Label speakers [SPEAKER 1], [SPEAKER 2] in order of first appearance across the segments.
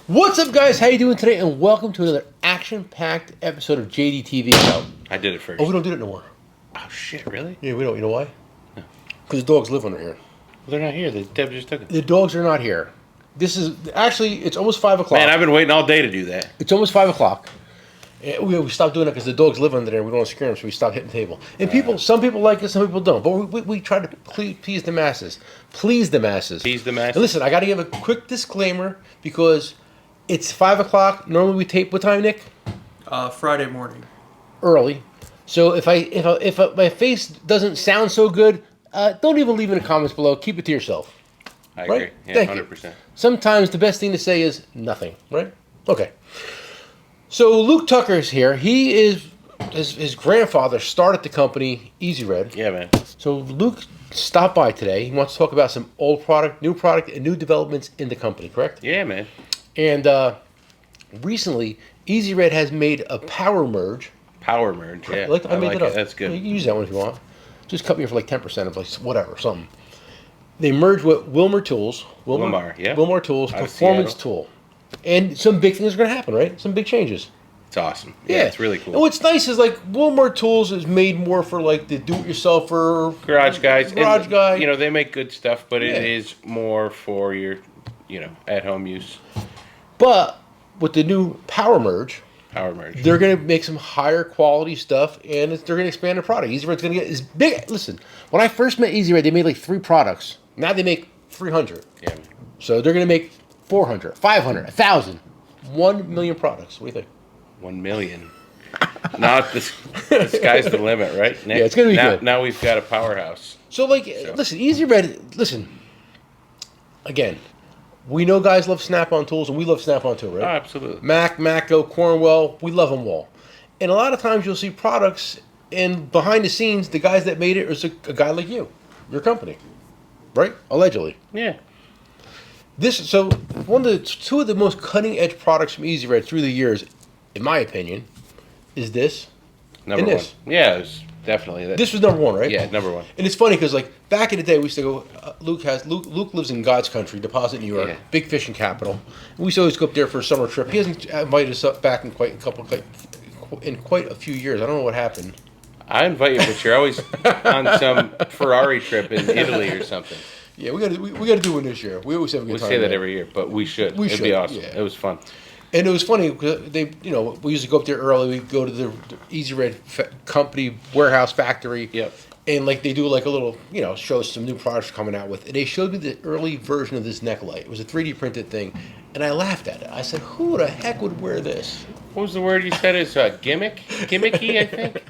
[SPEAKER 1] What's up, guys? How you doing today? And welcome to another action-packed episode of JDTV.
[SPEAKER 2] I did it first.
[SPEAKER 1] Oh, we don't do it no more.
[SPEAKER 2] Oh, shit, really?
[SPEAKER 1] Yeah, we don't. You know why?
[SPEAKER 2] No.
[SPEAKER 1] Because the dogs live under here.
[SPEAKER 2] Well, they're not here. Deb just took it.
[SPEAKER 1] The dogs are not here. This is actually, it's almost 5 o'clock.
[SPEAKER 2] Man, I've been waiting all day to do that.
[SPEAKER 1] It's almost 5 o'clock. We stopped doing it because the dogs live under there. We don't want to scare them, so we stopped hitting the table. And some people like it, some people don't. But we try to please the masses. Please the masses.
[SPEAKER 2] Please the masses.
[SPEAKER 1] And listen, I got to give a quick disclaimer because it's 5 o'clock. Normally we tape, what time, Nick?
[SPEAKER 3] Friday morning.
[SPEAKER 1] Early. So if my face doesn't sound so good, don't even leave in the comments below. Keep it to yourself.
[SPEAKER 2] I agree.
[SPEAKER 1] Right?
[SPEAKER 2] Yeah,
[SPEAKER 1] Thank
[SPEAKER 2] 100%.
[SPEAKER 1] you. Sometimes the best thing to say is nothing, right? Okay. So Luke Tucker is here. He is his grandfather started the company Easy Red.
[SPEAKER 2] Yeah, man.
[SPEAKER 1] So Luke stopped by today. He wants to talk about some old product, and new developments in the company, correct?
[SPEAKER 2] Yeah, man.
[SPEAKER 1] And recently, Easy Red has made a power merge.
[SPEAKER 2] Power merge, yeah.
[SPEAKER 1] I made it up.
[SPEAKER 2] That's good.
[SPEAKER 1] You can use that one if you want. Just cut me for like 10% of like whatever, something. They merged with Wilmar Tools.
[SPEAKER 2] Wilmar, yeah.
[SPEAKER 1] Wilmar Tools,
[SPEAKER 2] Out of
[SPEAKER 1] Performance
[SPEAKER 2] Seattle.
[SPEAKER 1] Tool. And some big things are going to happen, right? Some big changes.
[SPEAKER 2] It's awesome. Yeah, it's really cool.
[SPEAKER 1] And what's nice is like Wilmar Tools is made more for like the do-it-yourselfer
[SPEAKER 2] Garage guys.
[SPEAKER 1] guy.
[SPEAKER 2] You know, they make good stuff, but it is more for your, at-home use.
[SPEAKER 1] But with the new power merge, they're going to make some higher quality stuff, and they're going to expand the product. Easy Red's going to get as big. Listen, when I first met Easy Red, they made like 3 products. Now they make 300.
[SPEAKER 2] Yeah.
[SPEAKER 1] So they're going to make 400, 500, 1,000, 1 million products. What do you think?
[SPEAKER 2] 1 million. Now the sky's the limit, right?
[SPEAKER 1] Yeah, it's going to be good.
[SPEAKER 2] Now we've got a powerhouse.
[SPEAKER 1] So, listen, Easy Red, listen, again, we know guys love Snap-on tools, and we love Snap-on too, right?
[SPEAKER 2] Oh, absolutely.
[SPEAKER 1] Matco, Cornwell, we love them all. And a lot of times you'll see products, and behind the scenes, the guys that made it is a guy like you, your company, right? Allegedly.
[SPEAKER 2] Yeah.
[SPEAKER 1] So two of the most cutting-edge products from Easy Red through the years, in my opinion, is this.
[SPEAKER 2] Number
[SPEAKER 1] and
[SPEAKER 2] one.
[SPEAKER 1] this.
[SPEAKER 2] Yeah, it was definitely that.
[SPEAKER 1] This was number one, right?
[SPEAKER 2] Yeah, number one.
[SPEAKER 1] And it's funny because like back in the day, we used to go. Luke lives in God's country, Deposit, New York, big fishing capital. And we used to always go up there for a summer trip. He hasn't invited us up back in quite a few years. I don't know what happened.
[SPEAKER 2] I invite you, but you're always on some Ferrari trip in Italy or something.
[SPEAKER 1] Yeah, we got to do one this year. We always have a good time.
[SPEAKER 2] We say that every year, but we should. It'd be awesome.
[SPEAKER 1] Yeah.
[SPEAKER 2] It was fun.
[SPEAKER 1] And it was funny because we used to go up there early. We'd go to the Easy Red company warehouse factory.
[SPEAKER 2] Yep.
[SPEAKER 1] And like they do like a little, show some new products coming out with. And they showed me the early version of this neck light. It was a 3D printed thing, and I laughed at it. I said, "Who the heck would wear this?"
[SPEAKER 2] What was the word you said? Is gimmicky? I think.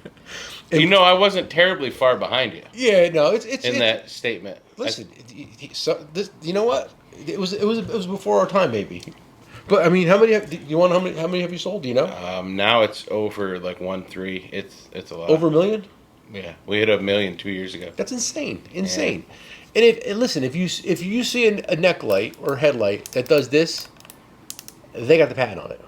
[SPEAKER 2] I wasn't terribly far behind you.
[SPEAKER 1] Yeah, no, it's
[SPEAKER 2] that statement.
[SPEAKER 1] Listen, you know what? It was before our time, maybe. But I mean, how many have you sold? Do you know?
[SPEAKER 2] Now it's over like 1.3. It's a lot.
[SPEAKER 1] Over 1 million?
[SPEAKER 2] Yeah, we hit 1 million 2 years ago.
[SPEAKER 1] That's insane. And if you see a neck light or headlight that does this, they got the patent on it.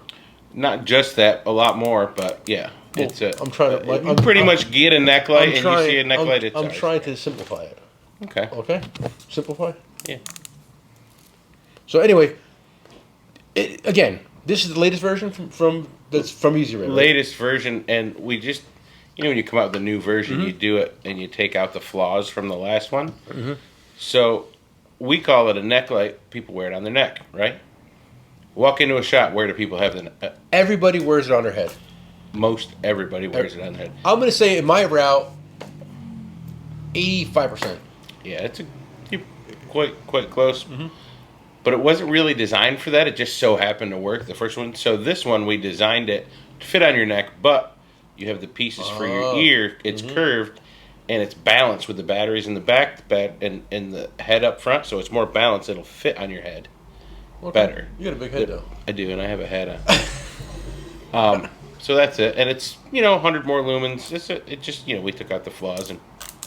[SPEAKER 2] Not just that, a lot more, but yeah.
[SPEAKER 1] Well, I'm trying to.
[SPEAKER 2] You pretty much get a neck light, and you see a neck light.
[SPEAKER 1] I'm trying to simplify it.
[SPEAKER 2] Okay.
[SPEAKER 1] Okay. Simplify.
[SPEAKER 2] Yeah.
[SPEAKER 1] So anyway, again, this is the latest version from Easy Red. Right?
[SPEAKER 2] Latest version, and we just, when you come out with a new version, you do it and you take out the flaws from the last one. Mm-hmm. So we call it a neck light. People wear it on their neck, right? Walk into a shop. Where do people have the?
[SPEAKER 1] Everybody wears it on their head.
[SPEAKER 2] Most everybody wears it on their head.
[SPEAKER 1] I'm going to say in my route, 85%.
[SPEAKER 2] Yeah, you're quite close. Mm-hmm. But it wasn't really designed for that. It just so happened to work, the first one. So this one, we designed it to fit on your neck, but you have the pieces for your ear. It's curved, and it's balanced with the batteries in the back and the head up front, so it's more balanced. It'll fit on your head better.
[SPEAKER 1] You got a big head, though.
[SPEAKER 2] I do, and I have a head on. So that's it. And it's, 100 more lumens. It just, we took out the flaws. And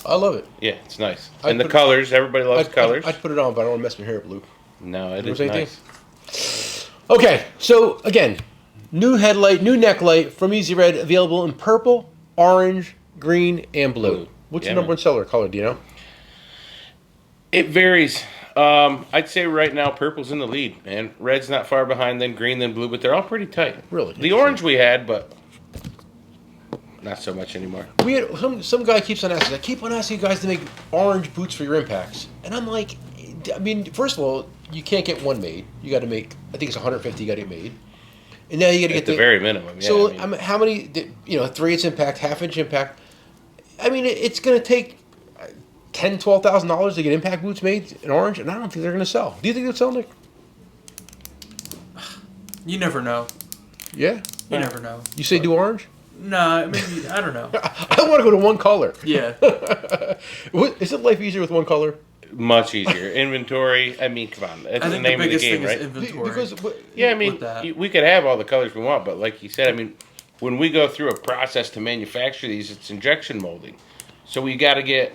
[SPEAKER 1] I love it.
[SPEAKER 2] Yeah, it's nice. And the colors, everybody loves colors.
[SPEAKER 1] I'd put it on, but I don't want to mess my hair up, Luke.
[SPEAKER 2] No, it is nice.
[SPEAKER 1] Okay, so again, new headlight, new neck light from Easy Red, available in purple, orange, green, and blue. What's your number one seller color? Do you know?
[SPEAKER 2] It varies. I'd say right now purple's in the lead, and red's not far behind, then green, then blue, but they're all pretty tight.
[SPEAKER 1] Really?
[SPEAKER 2] The orange we had, but not so much anymore.
[SPEAKER 1] We had some guy keeps on asking. I keep on asking you guys to make orange boots for your impacts, and I'm like, I mean, first of all, you can't get one made. You got to make. I think it's 150. You got to get made, and now you got to get
[SPEAKER 2] at the very minimum. Yeah,
[SPEAKER 1] so I mean, how many? 3/8 impact, half-inch impact. I mean, it's going to take $10,000-$12,000 to get impact boots made in orange, and I don't think they're going to sell. Do you think they'll sell, Nick?
[SPEAKER 3] You never know.
[SPEAKER 1] Yeah.
[SPEAKER 3] You never know.
[SPEAKER 1] You say do orange?
[SPEAKER 3] Nah, maybe I don't know.
[SPEAKER 1] I want to go to one color.
[SPEAKER 3] Yeah.
[SPEAKER 1] Isn't life easier with one color?
[SPEAKER 2] Much easier. Inventory. I mean, come on. That's
[SPEAKER 3] I
[SPEAKER 2] the
[SPEAKER 3] think
[SPEAKER 2] name
[SPEAKER 3] the
[SPEAKER 2] of the
[SPEAKER 3] biggest
[SPEAKER 2] game,
[SPEAKER 3] thing
[SPEAKER 2] right?
[SPEAKER 3] is inventory.
[SPEAKER 1] Because
[SPEAKER 2] Yeah, I mean,
[SPEAKER 3] with that.
[SPEAKER 2] we could have all the colors we want, but like you said, I mean, when we go through a process to manufacture these, it's injection molding. So we got to get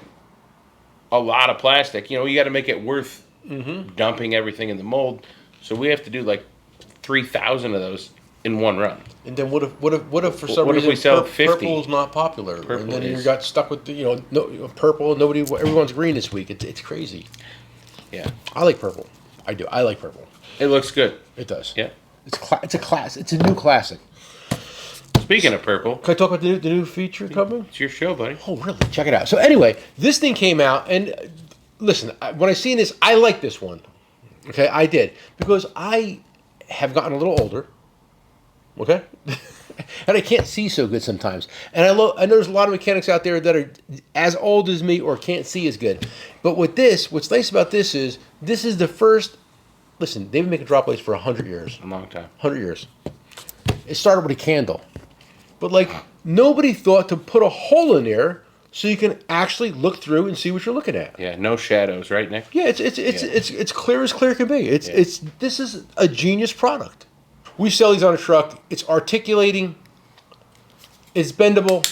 [SPEAKER 2] a lot of plastic. You got to make it worth dumping everything in the mold. So we have to do like 3,000 of those in one run.
[SPEAKER 1] And then what if for some
[SPEAKER 2] What if
[SPEAKER 1] reason
[SPEAKER 2] we sell 50?
[SPEAKER 1] purple's not popular,
[SPEAKER 2] Purple
[SPEAKER 1] and then you
[SPEAKER 2] is.
[SPEAKER 1] got stuck with purple. Everyone's green this week. It's crazy.
[SPEAKER 2] Yeah,
[SPEAKER 1] I like purple. I do. I like purple.
[SPEAKER 2] it looks good.
[SPEAKER 1] It does.
[SPEAKER 2] Yeah.
[SPEAKER 1] It's a class. It's a new classic.
[SPEAKER 2] Speaking of purple,
[SPEAKER 1] Can I talk about the new feature coming?
[SPEAKER 2] it's your show, buddy.
[SPEAKER 1] Oh, really? Check it out. So anyway, this thing came out, and listen, when I seen this, I like this one. Okay, I did because I have gotten a little older. Okay, and I can't see so good sometimes. And I know there's a lot of mechanics out there that are as old as me or can't see as good. But with this, what's nice about this is the first. Listen, they've been making drop lights for 100 years.
[SPEAKER 2] A long time.
[SPEAKER 1] 100 years. It started with a candle. But like nobody thought to put a hole in there so you can actually look through and see what you're looking at.
[SPEAKER 2] Yeah, no shadows, right, Nick?
[SPEAKER 1] Yeah, it's clear as clear can be. This is a genius product. We sell these on a truck. It's articulating. It's bendable.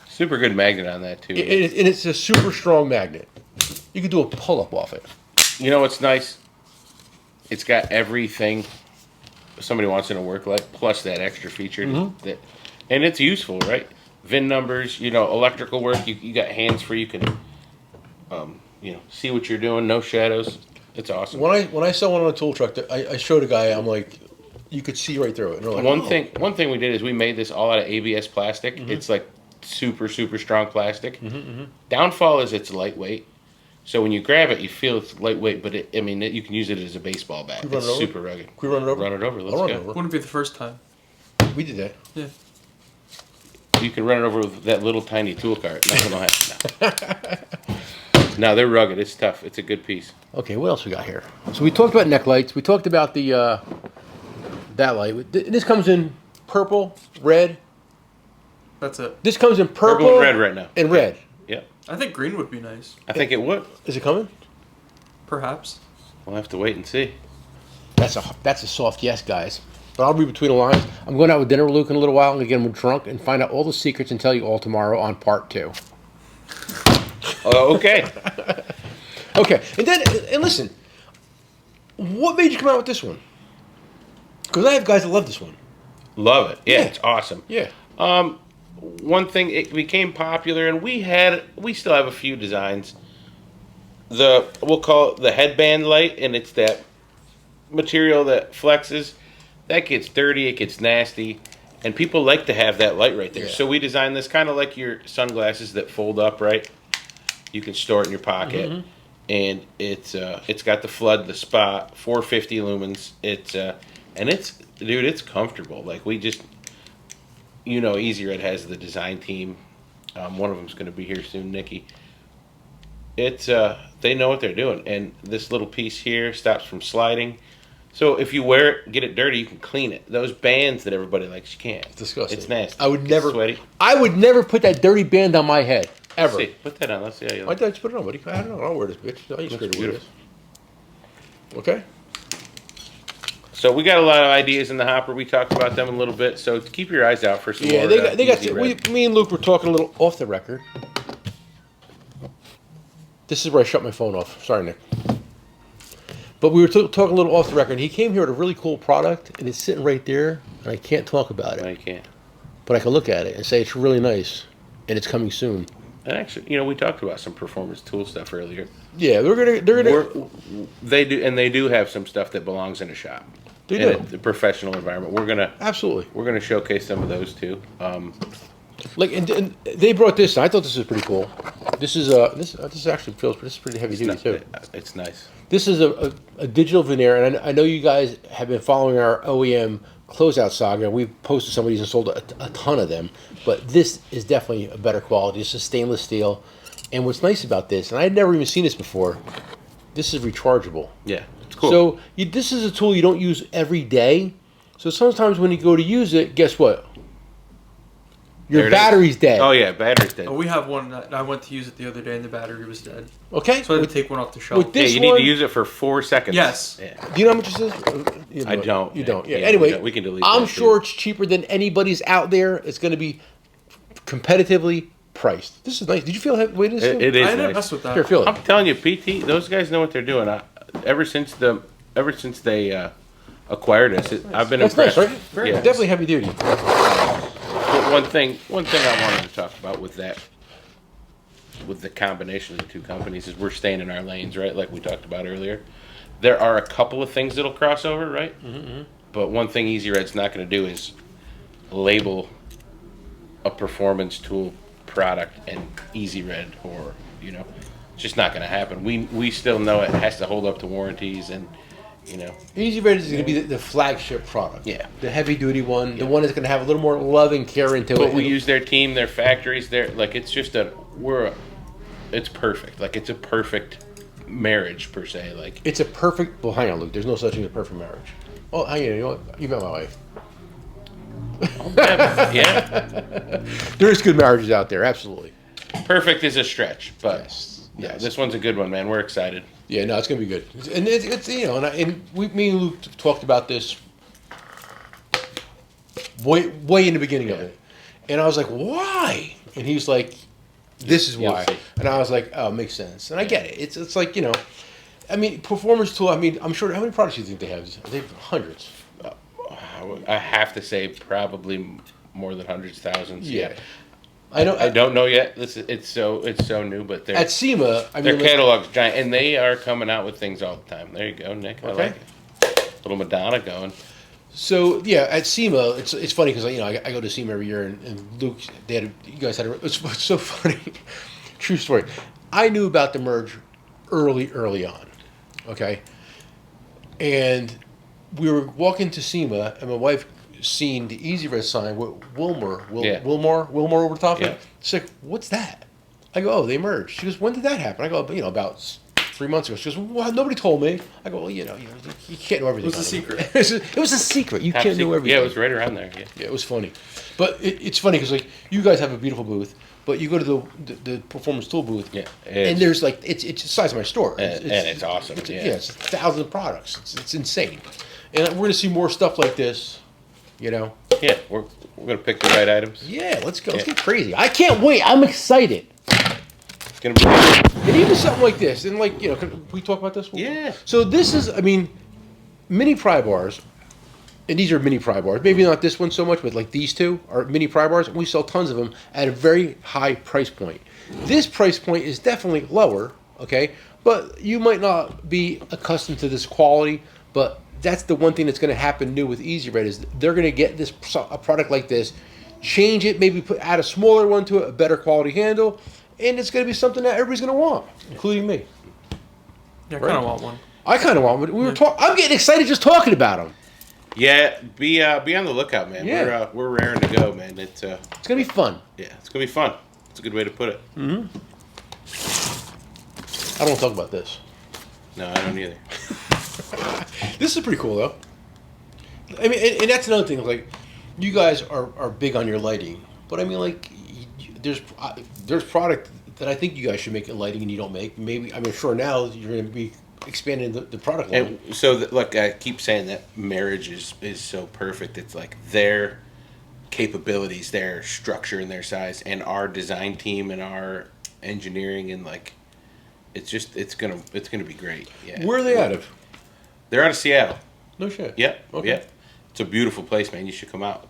[SPEAKER 2] Super good magnet on that too.
[SPEAKER 1] And it's a super strong magnet. You can do a pull-up off it.
[SPEAKER 2] You know what's nice? It's got everything somebody wants in a work light, plus that extra feature. And it's useful, right? VIN numbers, electrical work. You got hands free. You can, see what you're doing. No shadows. It's awesome.
[SPEAKER 1] When I saw one on a tool truck, I showed a guy. I'm like, you could see right through it. And they're like,
[SPEAKER 2] One thing we did is we made this all out of ABS plastic. It's like super strong plastic. Downfall is it's lightweight. So when you grab it, you feel it's lightweight, but you can use it as a baseball bat. It's super rugged.
[SPEAKER 1] Can we run it over?
[SPEAKER 2] Run it over. Let's
[SPEAKER 1] I'll run
[SPEAKER 2] go.
[SPEAKER 1] it over.
[SPEAKER 3] Wouldn't be the first time.
[SPEAKER 1] We did that.
[SPEAKER 3] Yeah.
[SPEAKER 2] You can run it over with that little tiny tool cart. Nothing will happen. No, they're rugged. It's tough. It's a good piece.
[SPEAKER 1] Okay, what else we got here? So we talked about neck lights. We talked about the that light. This comes in purple, red.
[SPEAKER 3] That's it.
[SPEAKER 1] This comes in purple,
[SPEAKER 2] Purple and red right now.
[SPEAKER 1] And red.
[SPEAKER 2] Yep.
[SPEAKER 3] I think green would be nice.
[SPEAKER 2] I think it would.
[SPEAKER 1] Is it coming?
[SPEAKER 3] Perhaps.
[SPEAKER 2] We'll have to wait and see.
[SPEAKER 1] That's a soft yes, guys. But I'll read between the lines. I'm going out with dinner with Luke in a little while. I'm going to get him drunk and find out all the secrets and tell you all tomorrow on part 2.
[SPEAKER 2] Okay.
[SPEAKER 1] Okay, and listen, what made you come out with this one? Because I have guys that love this one.
[SPEAKER 2] Love it. Yeah,
[SPEAKER 1] Yeah.
[SPEAKER 2] it's awesome.
[SPEAKER 1] Yeah.
[SPEAKER 2] One thing, it became popular, and we still have a few designs. We'll call it the headband light, and it's that material that flexes. That gets dirty, it gets nasty, and people like to have that light right there.
[SPEAKER 1] Yeah.
[SPEAKER 2] So we designed this kind of like your sunglasses that fold up, right? You can store it in your pocket, and it's got the flood, the spot, 450 lumens. It's comfortable. Like we just, Easy Red has the design team. One of them's going to be here soon, Nikki. They know what they're doing, and this little piece here stops from sliding. So if you wear it, get it dirty, you can clean it. Those bands that everybody likes, you can't.
[SPEAKER 1] It's disgusting.
[SPEAKER 2] It's nasty.
[SPEAKER 1] It's
[SPEAKER 2] sweaty.
[SPEAKER 1] I would never put that dirty band on my head. Ever.
[SPEAKER 2] Let's see. Put that on. Let's see how you
[SPEAKER 1] I
[SPEAKER 2] like.
[SPEAKER 1] just put it on, buddy. I don't know. I'll wear this bitch. I ain't scared to wear this.
[SPEAKER 2] beautiful.
[SPEAKER 1] Okay?
[SPEAKER 2] So we got a lot of ideas in the hopper. We talked about them a little bit. So keep your eyes out for some more.
[SPEAKER 1] They got.
[SPEAKER 2] Easy Red.
[SPEAKER 1] Me and Luke were talking a little off the record. This is where I shut my phone off. Sorry, Nick. But we were talking a little off the record. He came here with a really cool product, and it's sitting right there, and I can't talk about it.
[SPEAKER 2] No, you can't.
[SPEAKER 1] But I can look at it and say it's really nice, and it's coming soon.
[SPEAKER 2] And actually, we talked about some performance tool stuff earlier.
[SPEAKER 1] Yeah,
[SPEAKER 2] They do have some stuff that belongs in a shop.
[SPEAKER 1] They do.
[SPEAKER 2] In a professional environment.
[SPEAKER 1] Absolutely.
[SPEAKER 2] We're gonna showcase some of those too.
[SPEAKER 1] And they brought this. I thought this was pretty cool. This is this actually feels, but this is pretty heavy duty too.
[SPEAKER 2] It's nice.
[SPEAKER 1] This is a digital veneer, and I know you guys have been following our OEM closeout saga. We've posted some of these and sold a ton of them, but this is definitely a better quality. This is stainless steel, and what's nice about this, and I had never even seen this before, this is rechargeable.
[SPEAKER 2] Yeah, it's cool.
[SPEAKER 1] So this is a tool you don't use every day. So sometimes when you go to use it, guess what? Your battery's dead.
[SPEAKER 2] Oh yeah, battery's dead.
[SPEAKER 3] Oh, we have one that I went to use it the other day and the battery was dead.
[SPEAKER 1] Okay.
[SPEAKER 3] So I had to take one off the shelf.
[SPEAKER 1] with this
[SPEAKER 2] you need to use it for 4 seconds.
[SPEAKER 3] Yes.
[SPEAKER 2] Yeah.
[SPEAKER 1] Do you know how much this is?
[SPEAKER 2] I don't.
[SPEAKER 1] You don't. Yeah.
[SPEAKER 2] Yeah,
[SPEAKER 1] Anyway,
[SPEAKER 2] we can delete
[SPEAKER 1] I'm
[SPEAKER 2] that,
[SPEAKER 1] sure
[SPEAKER 2] too.
[SPEAKER 1] it's cheaper than anybody's out there. It's going to be competitively priced. This is nice. Did you feel the way this is?
[SPEAKER 2] It is
[SPEAKER 3] I didn't
[SPEAKER 2] nice.
[SPEAKER 3] mess with that.
[SPEAKER 1] Here, feel
[SPEAKER 2] I'm
[SPEAKER 1] it.
[SPEAKER 2] telling you, PT, those guys know what they're doing. Ever since they acquired us, I've been
[SPEAKER 1] That's
[SPEAKER 2] impressed.
[SPEAKER 1] nice, right?
[SPEAKER 3] Very
[SPEAKER 2] Yeah.
[SPEAKER 3] nice.
[SPEAKER 1] Definitely heavy duty.
[SPEAKER 2] But one thing I wanted to talk about with the combination of the two companies is we're staying in our lanes, right? Like we talked about earlier. There are a couple of things that'll cross over, right? Mm-hmm. But one thing Easy Red's not going to do is label a performance tool product and Easy Red, or it's just not going to happen. We still know it has to hold up to warranties, and
[SPEAKER 1] Easy Red is going to be the flagship product.
[SPEAKER 2] Yeah.
[SPEAKER 1] The heavy duty one. The one that's going to have a little more love and care into it.
[SPEAKER 2] But we use their team, their factories, it's just it's perfect. Like it's a perfect marriage per se. Like
[SPEAKER 1] It's a perfect. Well, hang on, Luke. There's no such thing as a perfect marriage. Oh, hang on. You know what? You met my wife.
[SPEAKER 2] yeah,
[SPEAKER 1] There is good marriages out there. Absolutely.
[SPEAKER 2] perfect is a stretch, but
[SPEAKER 1] Yes.
[SPEAKER 2] yeah, this one's a good one, man. We're excited.
[SPEAKER 1] Yeah, no, it's gonna be good, and it's me and Luke talked about this way in the beginning of it, and I was like, why? And he's like, this is why, and I was like, oh, it makes sense, and I get it. It's like I mean, performance tool. I mean, I'm sure. How many products do you think they have? They have hundreds.
[SPEAKER 2] I have to say probably more than hundreds, thousands.
[SPEAKER 1] Yeah.
[SPEAKER 2] I don't know yet. It's so new, but
[SPEAKER 1] At SEMA,
[SPEAKER 2] their catalog's giant, and they are coming out with things all the time. There you go, Nick. I like it. Little Madonna going.
[SPEAKER 1] So yeah, at SEMA, it's funny because I go to SEMA every year, and Luke, you guys had it's so funny. True story. I knew about the merge early on, okay, and we were walking to SEMA, and my wife seen the Easy Red sign with Wilmar over the top of it. She's like, "What's that?" I go, "Oh, they merged." She goes, "When did that happen?" I go, about 3 months ago. She goes, "Well, nobody told me." I go, "Well, you can't know everything."
[SPEAKER 3] It was a secret.
[SPEAKER 1] It was a secret. You can't know everything.
[SPEAKER 2] Yeah, it was right around there.
[SPEAKER 1] Yeah, it was funny, but it's funny because you guys have a beautiful booth, but you go to the performance tool booth, and there's it's the size of my store,
[SPEAKER 2] and it's awesome.
[SPEAKER 1] It's thousands of products. It's insane, and we're gonna see more stuff like this.
[SPEAKER 2] Yeah, we're gonna pick the right items.
[SPEAKER 1] Yeah, let's go. Let's get crazy. I can't wait. I'm excited.
[SPEAKER 2] It's gonna be good.
[SPEAKER 1] And even something like this, and can we talk about this?
[SPEAKER 2] Yeah.
[SPEAKER 1] So this is, mini pry bars, and these are mini pry bars. Maybe not this one so much, but like these two are mini pry bars. And we sell tons of them at a very high price point. This price point is definitely lower, okay? But you might not be accustomed to this quality, but that's the one thing that's going to happen new with Easy Red is they're going to get a product like this, change it, maybe add a smaller one to it, a better quality handle, and it's going to be something that everybody's going to want, including me.
[SPEAKER 3] Yeah, I kind of want one.
[SPEAKER 1] I kind of want one. I'm getting excited just talking about them.
[SPEAKER 2] Yeah, be on the lookout, man.
[SPEAKER 1] Yeah.
[SPEAKER 2] We're raring to go, man.
[SPEAKER 1] It's going to be fun.
[SPEAKER 2] Yeah, it's gonna be fun. It's a good way to put it.
[SPEAKER 1] Mm-hmm. I don't want to talk about this.
[SPEAKER 2] No, I don't either.
[SPEAKER 1] This is pretty cool, though. I mean, and that's another thing. Like, you guys are big on your lighting, but I mean, there's product that I think you guys should make in lighting and you don't make. Maybe sure now you're going to be expanding the product line.
[SPEAKER 2] And so, I keep saying that marriage is so perfect. It's like their capabilities, their structure, and their size, and our design team and our engineering, and it's gonna be great. Yeah.
[SPEAKER 1] Where are they out of?
[SPEAKER 2] They're out of Seattle.
[SPEAKER 1] No shit.
[SPEAKER 2] Yep.
[SPEAKER 1] Okay.
[SPEAKER 2] Yep. It's a beautiful place, man. You should come out.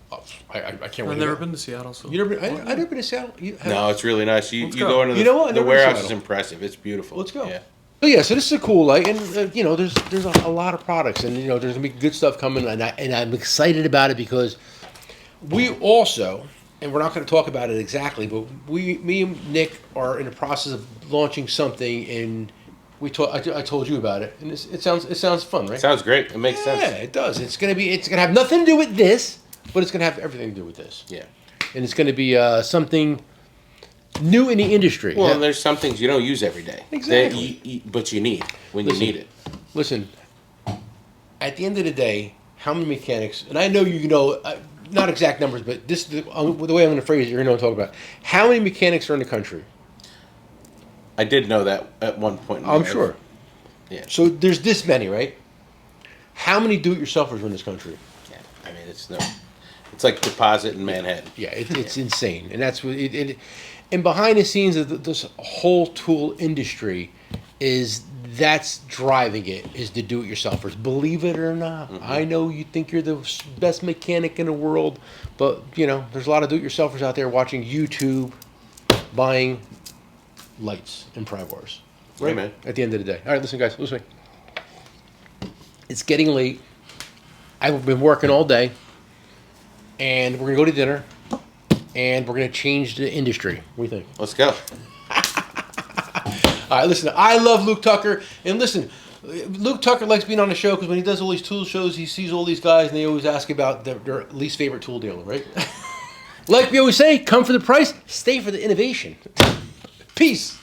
[SPEAKER 1] I can't wait.
[SPEAKER 3] I've never been to Seattle. So
[SPEAKER 1] You never been? I've never been to Seattle.
[SPEAKER 2] No, it's really nice. You
[SPEAKER 3] Let's
[SPEAKER 2] go
[SPEAKER 3] go.
[SPEAKER 2] into
[SPEAKER 1] You know what?
[SPEAKER 2] the
[SPEAKER 1] Never
[SPEAKER 2] warehouse
[SPEAKER 1] Seattle.
[SPEAKER 2] is impressive. It's beautiful.
[SPEAKER 1] Let's go.
[SPEAKER 2] Yeah.
[SPEAKER 1] So yeah, so this is a cool light, and there's a lot of products, and there's gonna be good stuff coming, and I'm excited about it because we also, and we're not going to talk about it exactly, but me and Nick are in the process of launching something, and I told you about it, and it sounds fun, right?
[SPEAKER 2] Sounds great. It makes sense.
[SPEAKER 1] Yeah, it does. It's gonna have nothing to do with this, but it's gonna have everything to do with this.
[SPEAKER 2] Yeah.
[SPEAKER 1] And it's gonna be something new in the industry.
[SPEAKER 2] Well, and there's some things you don't use every day.
[SPEAKER 1] Exactly.
[SPEAKER 2] But you need when you need it.
[SPEAKER 1] Listen, at the end of the day, how many mechanics, and I know you know, not exact numbers, but this the way I'm going to phrase it, you're going to talk about. How many mechanics are in the country?
[SPEAKER 2] I did know that at one point. In my
[SPEAKER 1] I'm
[SPEAKER 2] life.
[SPEAKER 1] sure.
[SPEAKER 2] Yeah.
[SPEAKER 1] So there's this many, right? How many do-it-yourselfers are in this country?
[SPEAKER 2] Yeah. I mean, it's like Deposit in Manhattan.
[SPEAKER 1] Yeah, it's insane, and that's what it. And behind the scenes of this whole tool industry that's driving it is the do-it-yourselfers. Believe it or not, I know you think you're the best mechanic in the world, but there's a lot of do-it-yourselfers out there watching YouTube, buying lights and pry bars. Right,
[SPEAKER 2] Yeah, man.
[SPEAKER 1] At the end of the day. All right, listen, guys, listen to me. It's getting late. I've been working all day, and we're gonna go to dinner, and we're gonna change the industry. What do you think?
[SPEAKER 2] Let's go.
[SPEAKER 1] All right, listen, I love Luke Tucker, and listen, Luke Tucker likes being on the show because when he does all these tool shows, he sees all these guys, and they always ask about their least favorite tool dealer, right? Like we always say, come for the price, stay for the innovation. Peace.